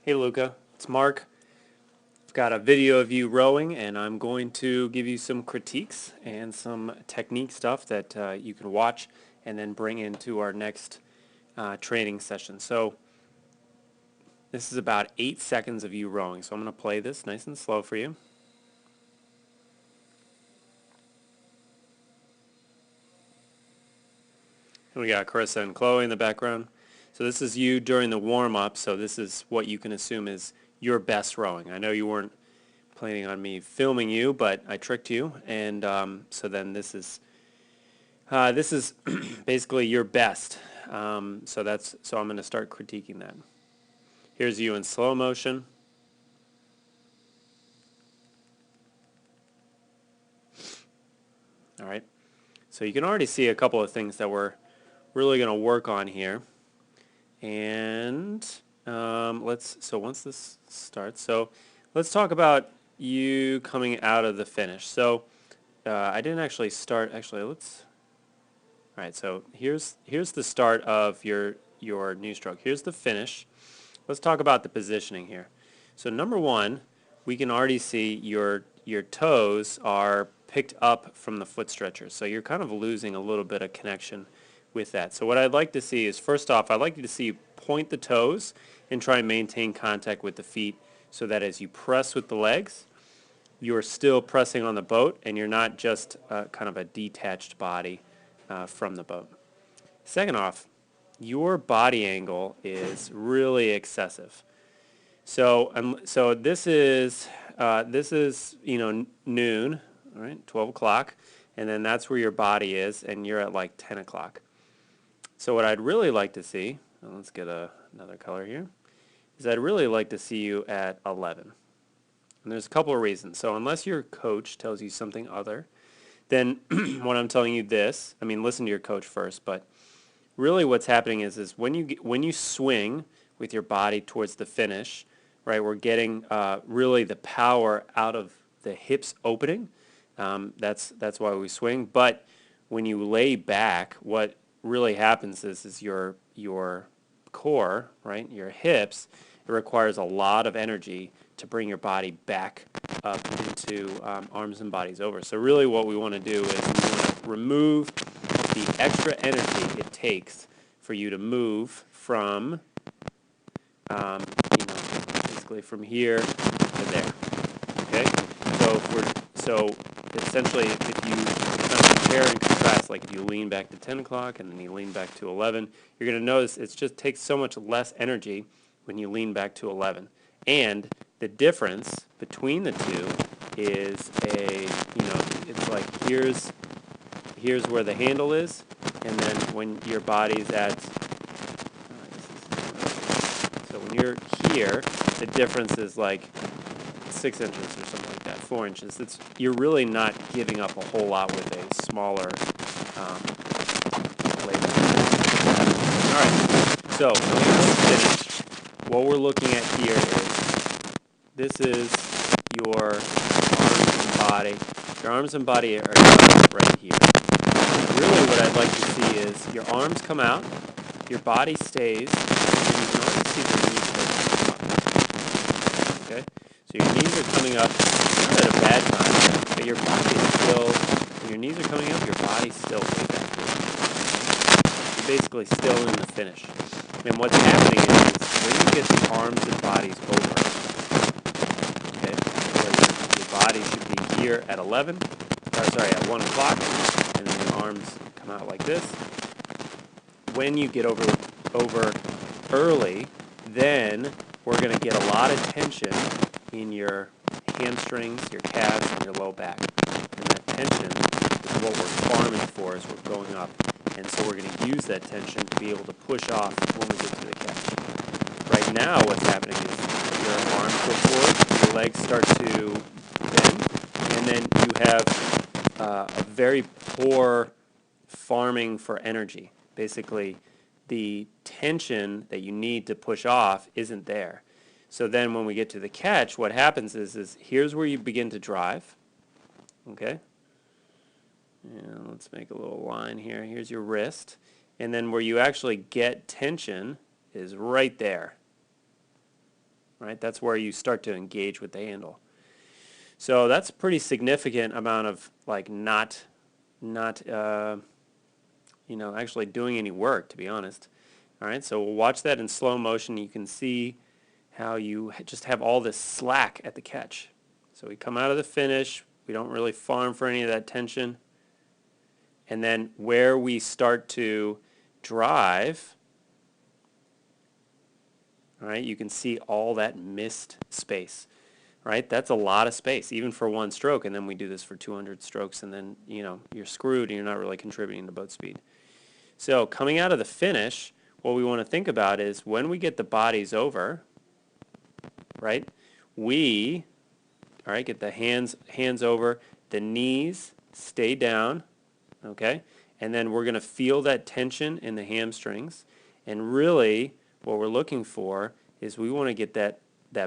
Hey Luca, it's Mark. I've got a video of you rowing and I'm going to give you some critiques and some technique stuff that you can watch and then bring into our next training session. So this is about 8 seconds of you rowing. So I'm going to play this nice and slow for you. And we got Carissa and Chloe in the background. So this is you during the warm-up, so this is what you can assume is your best rowing. I know you weren't planning on me filming you, but I tricked you, and so then this is basically your best. So I'm going to start critiquing that. Here's you in slow motion. All right. So you can already see a couple of things that we're really going to work on here. And so once this starts, so let's talk about you coming out of the finish. So I didn't actually start. Actually, let's. All right. So here's the start of your new stroke. Here's the finish. Let's talk about the positioning here. So number one, we can already see your toes are picked up from the foot stretchers. So you're kind of losing a little bit of connection with that. So what I'd like to see is, first off, I'd like you to see you point the toes and try and maintain contact with the feet so that as you press with the legs, you're still pressing on the boat and you're not just kind of a detached body from the boat. Second off, your body angle is really excessive. So this is noon, all right, 12 o'clock, and then that's where your body is, and you're at like 10 o'clock. So what I'd really like to see, let's get another color here, is I'd really like to see you at 11. And there's a couple of reasons. So unless your coach tells you something other, then when I'm telling you this, I mean, listen to your coach first, but really what's happening is when you swing with your body towards the finish, right, we're getting really the power out of the hips opening. That's why we swing. But when you lay back, what really happens is your core, right, your hips, it requires a lot of energy to bring your body back up into arms and bodies over. So really what we want to do is we want to remove the extra energy it takes for you to move from, basically from here to there. Okay? So essentially, if you kind of compare and contrast, like if you lean back to 10 o'clock and then you lean back to 11, you're going to notice it just takes so much less energy when you lean back to 11. And the difference between the two is it's like here's where the handle is, and then when your body's at, so when you're here, the difference is like 6 inches or something like that, 4 inches. You're really not giving up a whole lot with a smaller label. All right, so finish. What we're looking at here is this is your arms and body. Your arms and body are right here. Really what I'd like to see is your arms come out, your body stays, and you can already see the knees come up. Okay? So your knees are coming up, not at a bad time, but your body is still, when your knees are coming up, your body's still way back here. You're basically still in the finish. And what's happening is when you get the arms and bodies over, okay, so your body should be here at at 1 o'clock, and then your arms come out like this. When you get over early, then we're going to get a lot of tension in your hamstrings, your calves, and your low back. And that tension is what we're farming for as we're going up. And so we're going to use that tension to be able to push off when we get to the catch. Right now what's happening is your arms go forward, your legs start to bend, and then you have a very poor farming for energy. Basically, the tension that you need to push off isn't there. So then when we get to the catch, what happens is here's where you begin to drive. Okay? And let's make a little line here. Here's your wrist. And then where you actually get tension is right there. right? That's where you start to engage with the handle. So that's a pretty significant amount of like not actually doing any work, to be honest. All right, so we'll watch that in slow motion. You can see how you just have all this slack at the catch. So we come out of the finish. We don't really farm for any of that tension. And then where we start to drive, all right, you can see all that missed space. Right? That's a lot of space, even for one stroke, and then we do this for 200 strokes, and then, you're screwed and you're not really contributing to boat speed. So coming out of the finish, what we want to think about is when we get the bodies over, right, we, all right, get the hands over, the knees stay down, okay, and then we're going to feel that tension in the hamstrings, and really what we're looking for is we want to get that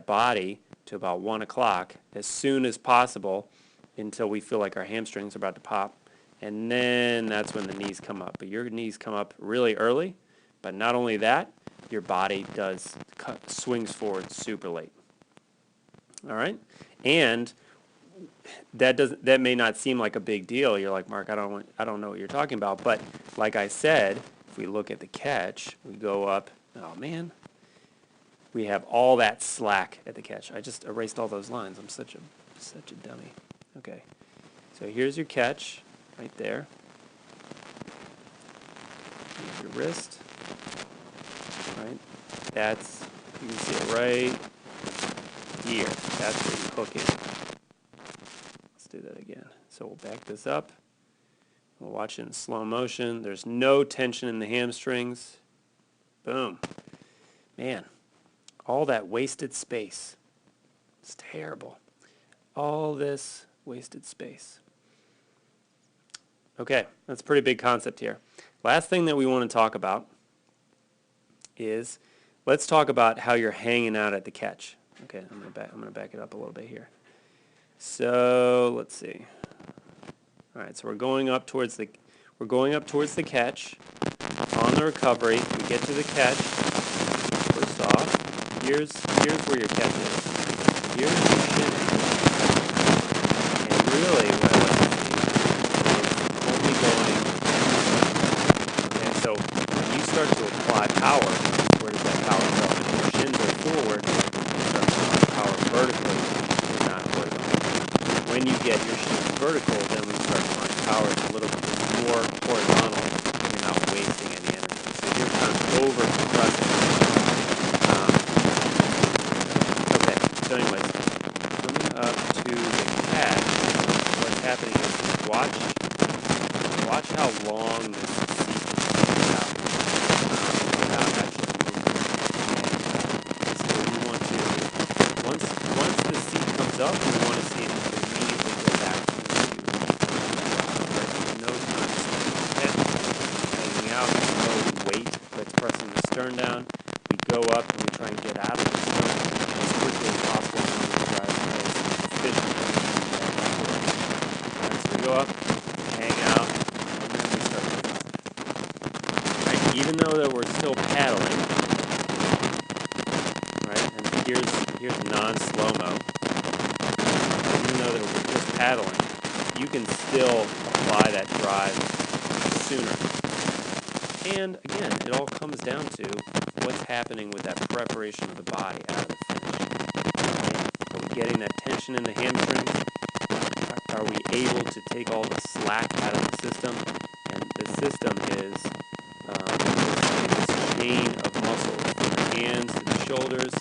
body to about 1 o'clock as soon as possible until we feel like our hamstrings are about to pop. And then that's when the knees come up. But your knees come up really early. But not only that, your body swings forward super late. All right? And that may not seem like a big deal. You're like, Mark, I don't know what you're talking about. But like I said, if we look at the catch, we go up. Oh, man. We have all that slack at the catch. I just erased all those lines. I'm such a dummy. Okay. So here's your catch right there. Here's your wrist. Right? You can see it right here. That's where you hook in. Let's do that again. So we'll back this up. We'll watch it in slow motion. There's no tension in the hamstrings. Boom. Man. All that wasted space. It's terrible. All this wasted space. Okay, that's a pretty big concept here. Last thing that we want to talk about is, let's talk about how you're hanging out at the catch. Okay, I'm gonna back it up a little bit here. So let's see. All right, so we're going up towards the catch. On the recovery, we get to the catch. First off. Here's where your catch is. Here's your shin. And really what I like to see is only going. And so when you start to apply power, where does that power go? If your shins are forward, you start to apply power vertically and not horizontally. When you get your shins vertical, then we start applying power a little bit more horizontal, and you're not wasting any energy. So you're kind of over compressing. So anyways, coming up to the catch, what's happening is watch how long this seat is coming out without actually moving. So we want to, once the seat comes up, we want to see it immediately go back to the seat. There's no time to catch, hanging out, no weight that's pressing the stern down. We go up and we try and get out of the stern as quickly as possible. So we go up, hang out, and then we start moving up. Right? Even though that we're still paddling, right? And here's non-slow-mo. Even though that we're just paddling, you can still apply that drive sooner. And again, it all comes down to what's happening with that preparation of the body out of the finish. Are we getting that tension in the hamstrings? Are we able to take all the slack out of the system? And the system is this chain of muscles from the hands to the shoulders,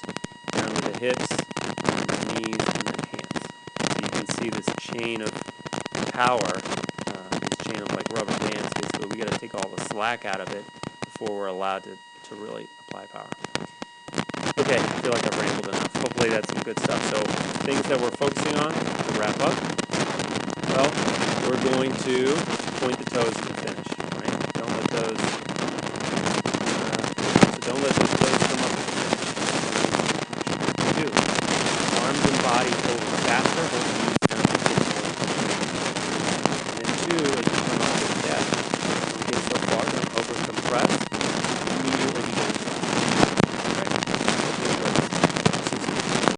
down to the hips, and the knees, and then hands. So you can see this chain of power, this chain of like rubber bands. Basically, we got to take all the slack out of it before we're allowed to really apply power. Okay, I feel like I've rambled enough. Hopefully that's some good stuff. So things that we're focusing on to wrap up. Well, we're going to point the toes to the finish, right? Don't let those toes come up at the finish. 2, arms and body over faster, holding